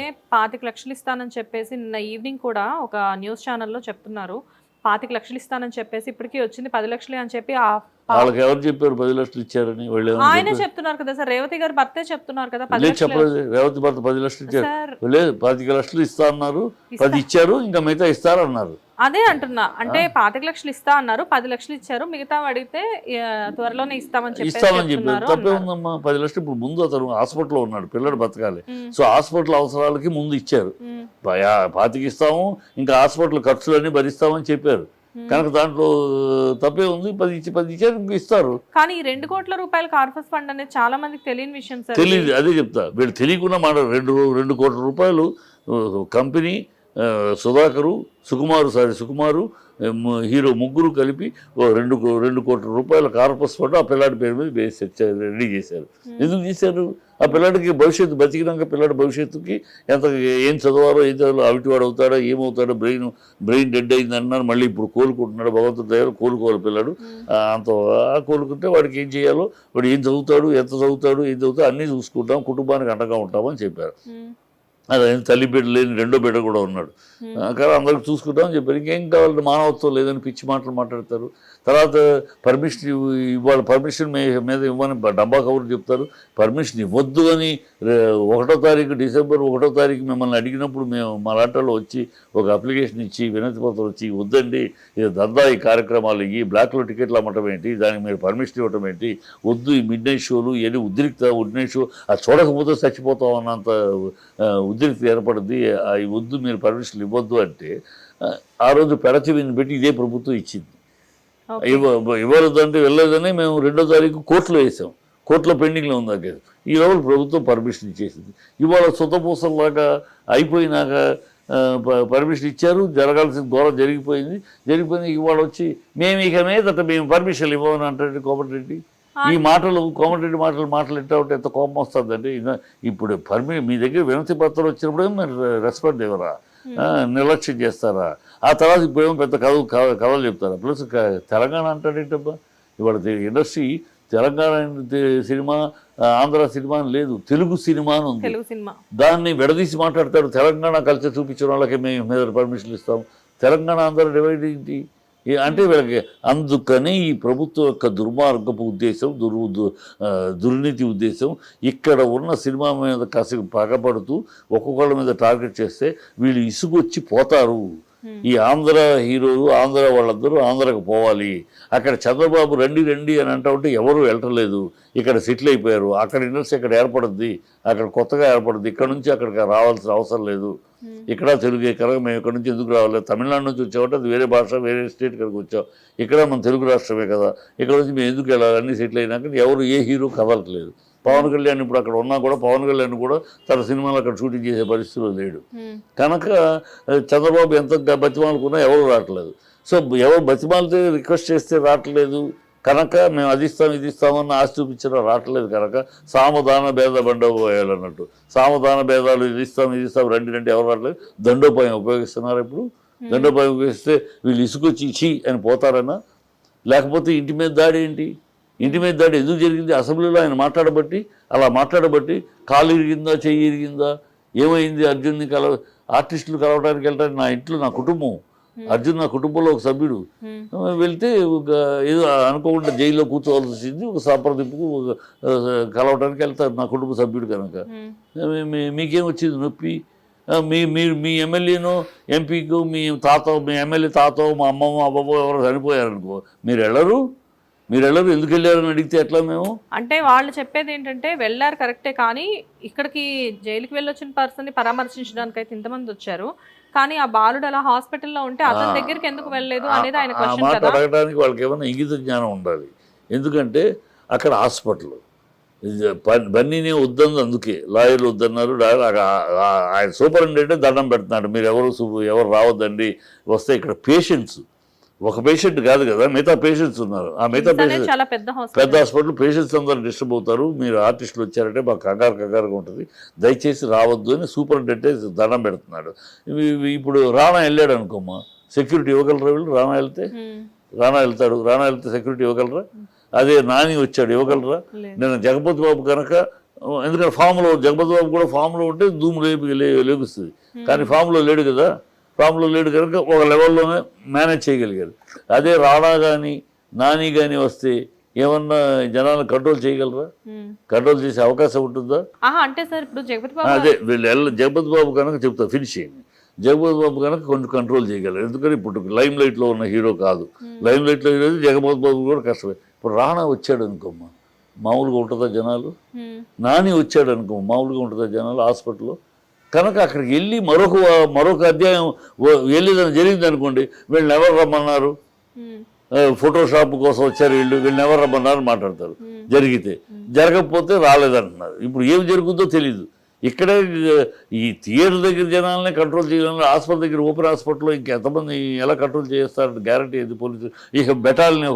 25 లక్షలు ఇస్తానని చెప్పేసి నిన్న ఈవినింగ్ కూడా ఒక న్యూస్ ఛానల్లో చెప్తున్నారు. 25 లక్షలు ఇస్తానని చెప్పేసి ఇప్పటికి వచ్చింది 10 లక్షలే అని చెప్పి వాళ్ళకి ఎవరు చెప్పారు 10 లక్షలు ఇచ్చారని? వాళ్ళు ఆయనే చెప్తున్నారు కదా సార్, రేవతి గారు భర్తే చెప్తున్నారు కదా 10 లక్షలు. చెప్పలేదు, రేవతి భర్త 10 లక్షలు ఇచ్చారు లేదు, 25 లక్షలు ఇస్తా అన్నారు, 10 ఇచ్చారు, ఇంకా మిగతా ఇస్తారన్నారు. అదే అంటున్నా, అంటే 25 లక్షలు ఇస్తా అన్నారు, 10 లక్షలు ఇచ్చారు, మిగతా అడిగితే త్వరలోనే ఇస్తామని చెప్పారు. తప్పే ఉందమ్మా, 10 లక్షలు ఇప్పుడు ముందు అతను హాస్పిటల్లో ఉన్నాడు, పిల్లడు బతకాలి, సో హాస్పిటల్ అవసరాలకి ముందు ఇచ్చారు. 25 ఇస్తాము, ఇంకా హాస్పిటల్ ఖర్చులన్నీ భరిస్తామని చెప్పారు కనుక దాంట్లో తప్పే ఉంది. 10 ఇచ్చారు, ఇంక ఇస్తారు. కానీ 2 కోట్ల రూపాయల కార్పస్ ఫండ్ అనేది చాలా మందికి తెలియని విషయం సార్. తెలియదు, అదే చెప్తా, వీళ్ళు తెలియకుండా మాట 2 కోట్ల రూపాయలు కంపెనీ, సుధాకరు, సుకుమారు, హీరో ముగ్గురు కలిపి 2 కోట్ల రూపాయల కార్పస్ ఫండ్ ఆ పిల్లాడి పేరు మీద రెడీ చేశారు. ఎందుకు చేశారు? ఆ పిల్లాడికి భవిష్యత్తు, బతికినాక పిల్లాడి భవిష్యత్తుకి ఏం చదవాలో, ఏం చదవాలో, అవిటివాడు అవుతాడో, ఏమవుతాడో, బ్రెయిన్ డెడ్ అయింది అన్నారు, మళ్ళీ ఇప్పుడు కోలుకుంటున్నాడు, భగవంతుడి దగ్గర కోలుకోవాలి పిల్లాడు. అంత కోలుకుంటే వాడికి ఏం చేయాలో, వాడు ఏం చదువుతాడు, ఎంత చదువుతాడు, ఏం చదువుతాడు అన్నీ చూసుకుంటాం, కుటుంబానికి అండగా ఉంటామని చెప్పారు. అదే తల్లి బిడ్డ లేని 2వ బిడ్డ కూడా ఉన్నాడు, కానీ అందరికి చూసుకుంటామని చెప్పారు. ఇంకేం కావాలంటే మానవత్వం లేదని పిచ్చి మాటలు మాట్లాడతారు. తర్వాత పర్మిషన్ ఇవాళ పర్మిషన్ మీద ఇవ్వని డబ్బా కబుర్లు చెప్తారు. పర్మిషన్ ఇవ్వద్దు అని 1వ తారీఖు డిసెంబర్ 1వ తారీఖు మిమ్మల్ని అడిగినప్పుడు మేము మా లాంటి వచ్చి ఒక అప్లికేషన్ ఇచ్చి వినతి పత్రం వచ్చి, వద్దండి ఇది దందా, ఈ కార్యక్రమాలు ఇవి, బ్లాక్లో టికెట్లు అమ్మటం ఏంటి, దానికి మీరు పర్మిషన్ ఇవ్వటం ఏంటి, వద్దు ఈ మిడ్ నైట్ షోలు ఇవన్నీ మిడ్ నైట్ షో అది చూడకపోతే చచ్చిపోతాం అన్నంత ఉద్రిక్త ఏర్పడింది, అవి వద్దు మీరు పర్మిషన్లు ఇవ్వద్దు అంటే ఆ రోజు పెడచెవిని పెట్టి ఇదే ప్రభుత్వం ఇచ్చింది. ఇవ్వలేదంటే వెళ్ళలేదని మేము 2వ తారీఖు కోర్టులో వేసాం, కోర్టులో పెండింగ్లో ఉంది దగ్గర. ఈ రోజు ప్రభుత్వం పర్మిషన్ ఇచ్చేసింది. ఇవాళ సొంతపూసల్లాగా అయిపోయినాక పర్మిషన్ ఇచ్చారు, జరగాల్సిన ఘోరం జరిగిపోయింది. ఇవాళ వచ్చి మేము ఇక మీదట మేము పర్మిషన్లు ఇవ్వమని అంటే కోమటిరెడ్డి ఈ మాటలు, కోమటిరెడ్డి మాటలు ఎట్లా ఉంటే ఎంత కోపం వస్తుందంటే, ఇప్పుడు మీ దగ్గర వినతి పత్రం వచ్చినప్పుడు మీరు రెస్పెక్ట్ ఇవ్వరా, నిర్లక్ష్యం చేస్తారా? ఆ తర్వాత ఇప్పుడేమో పెద్ద కథలు చెప్తారా? ప్లస్ తెలంగాణ అంటాడేంటబ్బా, ఇవాళ industry Telangana cinema, Andhra cinema లేదు, తెలుగు సినిమా అని ఉంది. దాన్ని విడదీసి మాట్లాడతాడు. తెలంగాణ కల్చర్ చూపించిన వాళ్ళకి మేము మీద పర్మిషన్లు ఇస్తాం, తెలంగాణ ఆంధ్ర డివైడ్ ఏంటి అంటే వీళ్ళకి. అందుకని ఈ ప్రభుత్వం యొక్క దుర్మార్గపు ఉద్దేశం, దుర్నీతి ఉద్దేశం, ఇక్కడ ఉన్న సినిమా మీద కాసేపు పగపడుతూ ఒక్కొక్కళ్ళ మీద టార్గెట్ చేస్తే వీళ్ళు ఇసుగొచ్చి పోతారు. ఈ ఆంధ్ర హీరోలు, ఆంధ్ర వాళ్ళందరూ ఆంధ్రకు పోవాలి, అక్కడ చంద్రబాబు రండి అని అంటూ ఉంటే ఎవరు వెళ్ళలేదు, ఇక్కడ సెటిల్ అయిపోయారు, అక్కడ ఇండస్ట్రీ ఇక్కడ ఏర్పడుద్ది, అక్కడ కొత్తగా ఏర్పడుద్ది, ఇక్కడ నుంచి అక్కడికి రావాల్సిన అవసరం లేదు, ఇక్కడ తెలుగు ఇక్కడ మేము ఇక్కడ నుంచి ఎందుకు రావాలి, తమిళనాడు నుంచి వచ్చామంటే అది వేరే భాష, వేరే స్టేట్ ఇక్కడికి వచ్చాం, ఇక్కడ మన తెలుగు రాష్ట్రమే కదా, ఇక్కడ నుంచి మేము ఎందుకు వెళ్ళాలి, అన్నీ సెటిల్ అయినాక ఎవరు ఏ హీరో కదలట్లేదు. పవన్ కళ్యాణ్ ఇప్పుడు అక్కడ ఉన్నా కూడా పవన్ కళ్యాణ్ కూడా తన సినిమాలు అక్కడ షూటింగ్ చేసే పరిస్థితిలో లేడు కనుక చంద్రబాబు ఎంత బతిమాలకున్నా ఎవరు రావట్లేదు. సో ఎవరు బతిమాలితే రిక్వెస్ట్ చేస్తే రావట్లేదు కనుక మేము అది ఇస్తాం ఇది ఇస్తామని ఆశ చూపించడం రావట్లేదు కనుక సామధాన భేద బండోపాయాలు అన్నట్టు, సామధాన భేదాలు ఇది ఇస్తాం రండి ఎవరు రావట్లేదు. దండోపాయం ఉపయోగిస్తున్నారు. ఇప్పుడు దండోపాయం ఉపయోగిస్తే వీళ్ళు ఇసుకొచ్చి ఇచ్చి అని పోతారన్నా, లేకపోతే ఇంటి మీద దాడి ఏంటి, ఇంటి మీద దాడి ఎందుకు జరిగింది? అసెంబ్లీలో ఆయన అలా మాట్లాడబట్టి కాలు ఇరిగిందా, చెయ్యి ఇరిగిందా, ఏమైంది? అర్జున్ని ఆర్టిస్టులు కలవడానికి వెళ్ళడానికి నా ఇంట్లో నా కుటుంబం, అర్జున్ నా కుటుంబంలో ఒక సభ్యుడు, వెళ్తే ఏదో అనుకోకుండా జైల్లో కూర్చోవాల్సి వచ్చింది, ఒక సంప్రదింపుకు కలవడానికి వెళ్తారు నా కుటుంబ సభ్యుడు కనుక. మీకేం వచ్చింది నొప్పి? మీ ఎమ్మెల్యేనో ఎంపీకో మీ ఎమ్మెల్యే తాతో మా అమ్మమ్మ అబ్బమ్మో ఎవరో చనిపోయారనుకో మీరు వెళ్ళరు ఎందుకు వెళ్ళారని అడిగితే ఎట్లా? మేము అంటే వాళ్ళు చెప్పేది ఏంటంటే వెళ్ళారు కరెక్టే, కానీ ఇక్కడికి జైలుకి వెళ్ళొచ్చిన పర్సన్ని పరామర్శించడానికి అయితే ఇంతమంది వచ్చారు, కానీ ఆ బాలుడు అలా హాస్పిటల్లో ఉంటే అతని దగ్గరికి ఎందుకు వెళ్ళలేదు అనేది ఆయన క్వశ్చన్ కదా. అడగడానికి వాళ్ళకి ఏమైనా ఇంగిత జ్ఞానం ఉండాలి. ఎందుకంటే అక్కడ హాస్పిటల్ బన్నీనే వద్దంది, అందుకే లాయర్లు వద్దన్నారు. ఆయన సూపరింటెండెంట్ దండం పెడుతున్నాడు, మీరు ఎవరు రావద్దండి, వస్తే ఇక్కడ పేషెంట్స్, ఒక పేషెంట్ కాదు కదా, మిగతా పేషెంట్స్ ఉన్నారు. ఆ మిగతా పేషెంట్స్ పెద్ద హాస్పిటల్, పేషెంట్స్ అందరూ డిస్టర్బ్ అవుతారు, మీరు ఆర్టిస్టులు వచ్చారంటే మాకు కంగారుగా ఉంటుంది, దయచేసి రావద్దు అని సూపరింటెండెంట్ దండం పెడుతున్నాడు. ఇప్పుడు రాణా వెళ్ళాడు అనుకోమ్మా, సెక్యూరిటీ ఇవ్వగలరా వీళ్ళు? రాణా వెళ్తే సెక్యూరిటీ ఇవ్వగలరా? అదే నాని వచ్చాడు, ఇవ్వగలరా? నేను జగపతి బాబు కనుక ఎందుకంటే ఫామ్లో జగపతి బాబు కూడా ఫామ్లో ఉంటే ధూమ్ లేగుస్తుంది, కానీ ఫామ్లో లేడు కదా. ఫామ్లో లేడు కనుక ఒక లెవెల్లోనే మేనేజ్ చేయగలిగారు. అదే రాణా కానీ నాని కానీ వస్తే ఏమన్నా జనాలను కంట్రోల్ చేయగలరా? కంట్రోల్ చేసే అవకాశం ఉంటుందా? అంటే సార్ ఇప్పుడు జగపతి బాబు అదే వీళ్ళు జగపతి బాబు కనుక చెప్తా ఫినిష్ చేయండి. జగపతి బాబు కనుక కొంచెం కంట్రోల్ చేయగలరు, ఎందుకంటే ఇప్పుడు లైమ్ లైట్లో ఉన్న హీరో కాదు. లైమ్ లైట్లో హీరో జగపతి బాబు కూడా కష్టమే. ఇప్పుడు రాణా వచ్చాడు అనుకోమ్మా, మామూలుగా ఉంటుందా జనాలు? నాని వచ్చాడు అనుకో, మామూలుగా ఉంటుందా జనాలు హాస్పిటల్లో? కనుక అక్కడికి వెళ్ళి మరొక అధ్యాయం వెళ్ళేదని జరిగింది అనుకోండి, వీళ్ళని ఎవరు రమ్మన్నారు, ఫోటోషాప్ కోసం వచ్చారు వీళ్ళని ఎవరు రమ్మన్నారు మాట్లాడతారు. జరిగితే జరగకపోతే రాలేదంటున్నారు. ఇప్పుడు ఏం జరుగుతుందో తెలీదు. ఇక్కడే ఈ థియేటర్ దగ్గర జనాలనే కంట్రోల్ చేయాలని హాస్పిటల్ దగ్గర ఓపెన్ హాస్పిటల్లో ఇంకెంతమంది ఎలా కంట్రోల్ చేస్తారంటే గ్యారంటీ ఏది పోలీసు. ఇక ఒక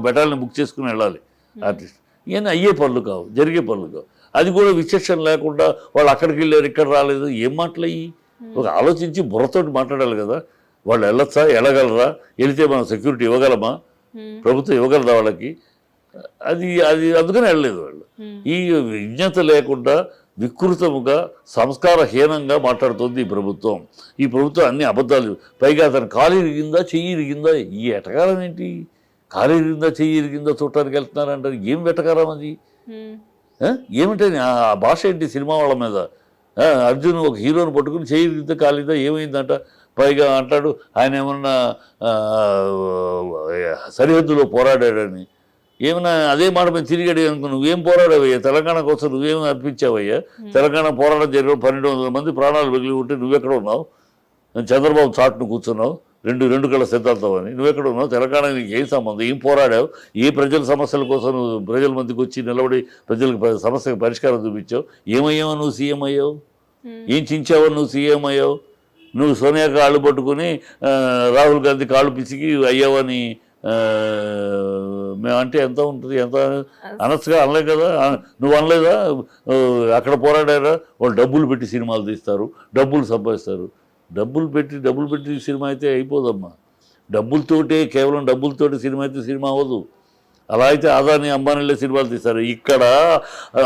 బెటాల్ని బుక్ చేసుకుని వెళ్ళాలి ఆర్టిస్ట్. ఇవన్నీ అయ్యే పనులు కావు, జరిగే పనులు కావు. అది కూడా విచక్షణ లేకుండా వాళ్ళు అక్కడికి వెళ్ళారు ఇక్కడ రాలేదు, ఏం మాటలయ్యి? ఒక ఆలోచించి బుర్రతోటి మాట్లాడాలి కదా. వాళ్ళు వెళ్ళొచ్చా, వెళ్ళగలరా, వెళితే మనం సెక్యూరిటీ ఇవ్వగలమా, ప్రభుత్వం ఇవ్వగలదా వాళ్ళకి? అది అది అందుకని వెళ్ళలేదు వాళ్ళు. ఈ విజ్ఞత లేకుండా వికృతముగా సంస్కారహీనంగా మాట్లాడుతుంది ఈ ప్రభుత్వం. ఈ ప్రభుత్వం అన్ని అబద్ధాలు. పైగా అతను కాలు ఇరిగిందా, చెయ్యి ఇరిగిందా, ఈ ఎటకారం ఏంటి? కాలు ఇరిగిందా, చెయ్యి ఇరిగిందా చూడటానికి వెళ్తున్నారంటారు. ఏం వెటకారం అది? ఏమిటని ఆ భాష ఏంటి సినిమా వాళ్ళ మీద? అర్జున్ ఒక హీరోని పట్టుకుని చెయ్యి ఇరిగితే కాలిందా ఏమైందంట. పైగా అంటాడు ఆయన ఏమన్నా సరిహద్దులో పోరాడాడని. ఏమన్నా అదే మాట మీద తిరిగాడు అనుకో, నువ్వేం పోరాడావయ్యా తెలంగాణ కోసం, నువ్వేమని అర్పించావయ్యా? తెలంగాణ పోరాటం జరిగిన 1200 మంది ప్రాణాలు మిగిలి ఉంటే నువ్వెక్కడ ఉన్నావు? చంద్రబాబు చాటును కూర్చున్నావు రెండు కళ్ళ సిద్ధాంతం అని. నువ్వెక్కడ ఉన్నావు? తెలంగాణ నీకు ఏం సంబంధం? ఏం పోరాడావు? ఏ ప్రజల సమస్యల కోసం నువ్వు ప్రజల మధ్యకి వచ్చి నిలబడి ప్రజలకు సమస్యకు పరిష్కారం చూపించావు? ఏమయ్యావు నువ్వు? సీఎం అయ్యావు? ఏం చించావు నువ్వు? సీఎం అయ్యావు? నువ్వు సోనియా కాళ్ళు పట్టుకుని రాహుల్ గాంధీ కాళ్ళు పిసికి అయ్యావని మేమంటే ఎంత ఉంటుంది? ఎంత అనొచ్చుగా, అనలే కదా. నువ్వు అనలేదా? అక్కడ పోరాడారా? వాళ్ళు డబ్బులు పెట్టి సినిమాలు తీస్తారు, డబ్బులు సంపాదిస్తారు. డబ్బులు పెట్టి సినిమా అయితే అయిపోదమ్మా. కేవలం డబ్బులతోటి సినిమా అయితే సినిమా అవ్వదు. అలా అయితే అదాని అంబానీలే సినిమాలు తీస్తారు. ఇక్కడ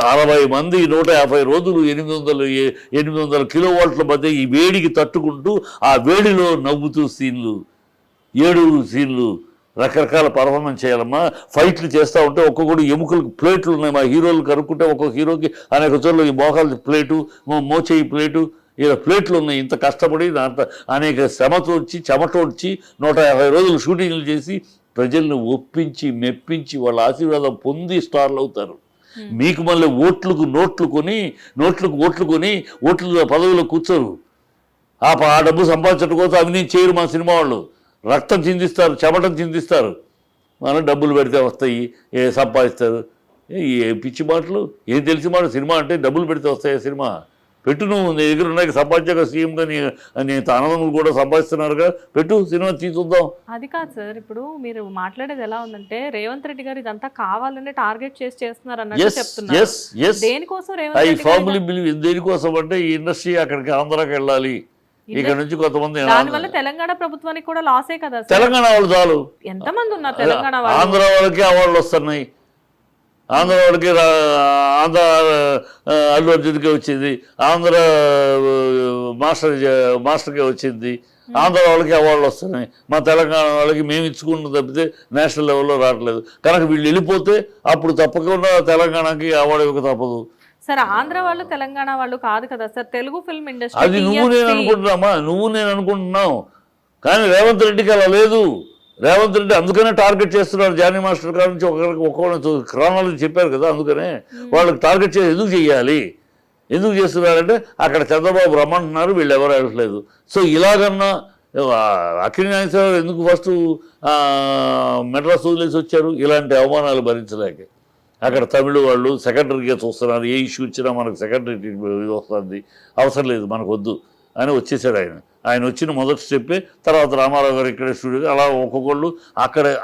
60 మంది 150 రోజులు 800 కిలోవాట్ల మధ్య ఈ వేడికి తట్టుకుంటూ ఆ వేడిలో నవ్వుతూ సీన్లు, ఏడుగురు సీన్లు, రకరకాల పర్ఫార్మెన్స్ చేయాలమ్మా. ఫైట్లు చేస్తూ ఉంటే ఒక్కొక్కటి ఎముకలకు ప్లేట్లు ఉన్నాయి. మా హీరోలు కనుక్కుంటే ఒక్కొక్క హీరోకి అనేక చోట్ల ఈ మోకాలు ప్లేటు, మోచేయి ప్లేటు, ఇలా ప్లేట్లు ఉన్నాయి. ఇంత కష్టపడి దాంట్లో అనేక శ్రమతో వచ్చి చెమట వచ్చి 150 రోజులు షూటింగ్లు చేసి ప్రజలను ఒప్పించి మెప్పించి వాళ్ళ ఆశీర్వాదం పొంది స్టార్లు అవుతారు. మీకు మళ్ళీ ఓట్లకు ఓట్లు కొని ఓట్ల పదవిలో కూర్చోరు. ఆ డబ్బు సంపాదించడం కోసం అవినీతి చేయరు మా సినిమా వాళ్ళు. రక్తం చిందిస్తారు, చెమటం చిందిస్తారు. మనం డబ్బులు పెడితే వస్తాయి, సంపాదిస్తారు. ఏ పిచ్చి మాటలు, ఏం తెలిసి మాట. సినిమా అంటే డబ్బులు పెడితే వస్తాయి. సినిమా పెట్టు, నువ్వు నీ దగ్గర ఉన్నాయి సంపాదించాక సీఎంగా నీ అన్నదమ్ములు కూడా సంపాదిస్తున్నారుగా, పెట్టు, సినిమా తీసుకుందాం. అది కాదు సార్, ఇప్పుడు మీరు మాట్లాడేది ఎలా ఉందంటే రేవంత్ రెడ్డి గారు ఇదంతా కావాలనే టార్గెట్ చేస్తున్నారు అన్నట్టు చెప్తున్నారు. దేనికోసం రేవంత్ రెడ్డి దేనికోసం అంటే ఈ ఇండస్ట్రీ అక్కడికి ఆంధ్రాకి వెళ్ళాలి. ఇక్కడ నుంచి కొంతమంది దానివల్ల తెలంగాణ ప్రభుత్వానికి కూడా లాసే కదా. తెలంగాణ వాళ్ళు చాలు, ఎంతమంది ఉన్నారు తెలంగాణ వాళ్ళు? ఆంధ్ర వాళ్ళకి అవార్డులు వస్తున్నాయి. ఆంధ్ర వాళ్ళకి ఆంధ్ర అల్లు అర్జున్కే వచ్చింది, ఆంధ్ర మాస్టర్కే వచ్చింది. ఆంధ్ర వాళ్ళకి అవార్డులు వస్తున్నాయి. మా తెలంగాణ వాళ్ళకి మేము ఇచ్చుకుంటూ తప్పితే నేషనల్ లెవెల్లో రావట్లేదు. కనుక వీళ్ళు వెళ్ళిపోతే అప్పుడు తప్పకుండా తెలంగాణకి అవార్డు ఇవ్వక తప్పదు. సార్ ఆంధ్ర వాళ్ళు తెలంగాణ వాళ్ళు కాదు కదా సార్, తెలుగు ఫిల్మ్ ఇండస్ట్రీ. అది నువ్వు నేను అనుకుంటున్నావు, కానీ రేవంత్ రెడ్డికి అలా లేదు. రేవంత్ రెడ్డి అందుకనే టార్గెట్ చేస్తున్నారు. జానీ మాస్టర్ గారి నుంచి ఒక్కొక్క క్రానాలజీ చెప్పారు కదా, అందుకనే వాళ్ళకి టార్గెట్ చేసి ఎందుకు చేస్తున్నారంటే అక్కడ చంద్రబాబు రమ్మంటున్నారు, వీళ్ళు ఎవరు వెళ్ళట్లేదు. సో ఇలాగన్నా అక్కినేని నాగేశ్వరరావు ఎందుకు ఫస్ట్ మెడ్రాస్ వదిలేసి వచ్చారు? ఇలాంటి అవమానాలు భరించలేక. అక్కడ తమిళ వాళ్ళు సెకండరీగా చూస్తున్నారు, ఏ ఇష్యూ ఇచ్చినా మనకు సెకండరీ ఇది వస్తుంది, అవసరం లేదు మనకు వద్దు అని వచ్చేసాడు ఆయన వచ్చిన మొదటి స్టెప్పే. తర్వాత రామారావు గారు ఇక్కడ స్టూడియో, అలా ఒక్కొక్కళ్ళు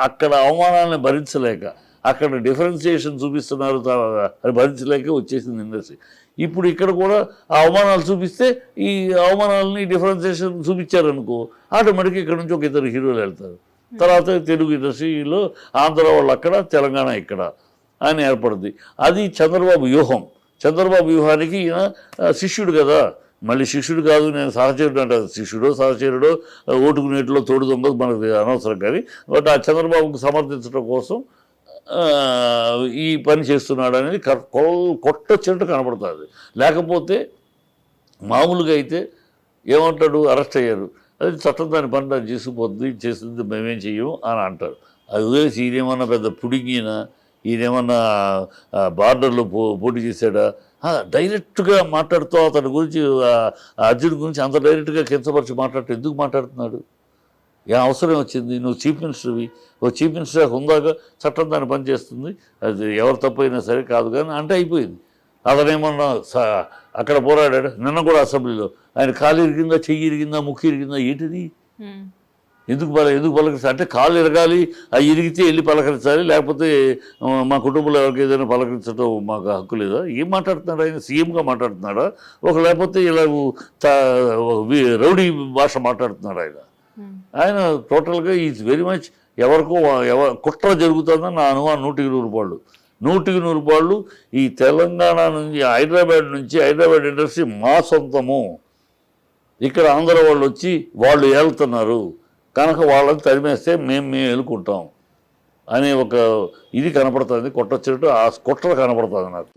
అక్కడ అవమానాలను భరించలేక, అక్కడ డిఫరెన్సియేషన్ చూపిస్తున్నారు, అది భరించలేక వచ్చేసింది ఇండస్ట్రీ. ఇప్పుడు ఇక్కడ కూడా ఆ అవమానాలు చూపిస్తే ఈ అవమానాలని డిఫరెన్సియేషన్ చూపించారనుకో, ఆటోమేటిక్గా ఇక్కడ నుంచి ఒక ఇద్దరు హీరోలు వెళ్తారు. తర్వాత తెలుగు ఇండస్ట్రీలో ఆంధ్ర వాళ్ళు అక్కడ, తెలంగాణ ఇక్కడ అని ఏర్పడుతుంది. అది చంద్రబాబు వ్యూహం. చంద్రబాబు వ్యూహానికి ఈయన శిష్యుడు కదా, మళ్ళీ శిష్యుడు కాదు నేను సహచరుడు అంటారు, శిష్యుడో సహచరుడో ఓటుకు నీటిలో తోడు దొంగ మనకు అనవసరం. కానీ బట్ ఆ చంద్రబాబుకు సమర్థించడం కోసం ఈ పని చేస్తున్నాడు అనేది కొట్టొచ్చినట్టు కనపడుతుంది. లేకపోతే మామూలుగా అయితే ఏమంటాడు, అరెస్ట్ అయ్యారు, అది చట్టం దాని పని దాన్ని చేసుకుపోతుంది, చేస్తుంది, మేమేం చెయ్యము అని అంటారు. అది వదిలేసి ఈయనేమన్నా పెద్ద పుడింగినా, ఈయనేమన్నా బార్డర్లో పోటీ చేశాడా, డైరెక్ట్గా మాట్లాడుతూ అతని గురించి అర్జున్ గురించి అంత డైరెక్ట్గా కించపరిచి మాట్లాడుతూ ఎందుకు మాట్లాడుతున్నాడు? ఏ అవసరం వచ్చింది? నువ్వు చీఫ్ మినిస్టర్వి, ఓ చీఫ్ మినిస్టర్ ఉందాక చట్టం దాన్ని పనిచేస్తుంది, అది ఎవరు తప్పైనా సరే కాదు కానీ అంటే అయిపోయింది. అతనేమన్నా అక్కడ పోరాడాడు, నిన్న కూడా అసెంబ్లీలో ఆయన కాలు ఇరిగిందా, చెయ్యి ఇరిగిందా, ముక్కు ఇరిగిందా, ఏంటిది? ఎందుకు పలకరిస్తారు అంటే కాళ్ళు ఇరగాలి, అవి ఇరిగితే వెళ్ళి పలకరించాలి, లేకపోతే మా కుటుంబంలో ఎవరికి ఏదైనా పలకరించడం మాకు హక్కు లేదా? ఏం మాట్లాడుతున్నాడు ఆయన? సీఎంగా మాట్లాడుతున్నాడా, లేకపోతే ఇలా రౌడీ భాష మాట్లాడుతున్నాడు ఆయన టోటల్గా ఈజ్ వెరీ మచ్ ఎవరికో కుట్ర జరుగుతుందని నా అనుమానం. 100% రూపాయలు ఈ తెలంగాణ నుంచి హైదరాబాద్ ఇండస్ట్రీ మా సొంతము, ఇక్కడ ఆంధ్ర వాళ్ళు వచ్చి వాళ్ళు ఏలుతున్నారు కనుక వాళ్ళని తరిమేస్తే మేము ఎలుకుంటాం అనే ఒక ఇది కనపడుతుంది, కొట్టొచ్చినట్టు ఆ కుట్ర కనపడుతుంది నాకు.